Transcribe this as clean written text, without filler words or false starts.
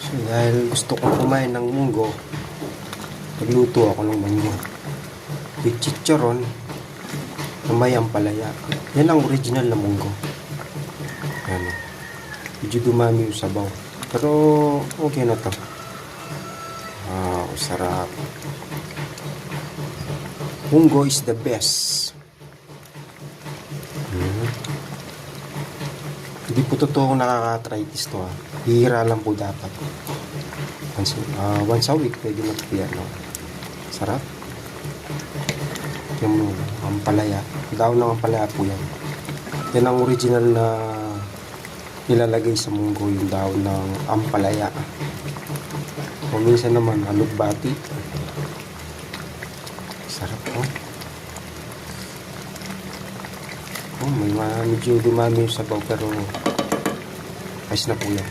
So, dahil gusto kong kumain ng munggo, nagluto ako ng munggo with chicharon na may ampalaya. Yan ang original na munggo. Ano, medyo dumami yung sabaw, pero okay na to. Wow, sarap. Munggo is the best. Hindi po totoo nakaka-arthritis to, ha. Hihira lang po dapat. Once a week pwede mag-piano. Sarap. Yung ampalaya, daon ng ampalaya po yan. Yan ang original na nilalagay sa munggo, yung daon ng ampalaya. O minsan naman alugbati. Sarap po. May medyo dumami yung sabaw, pero ayos na po yan.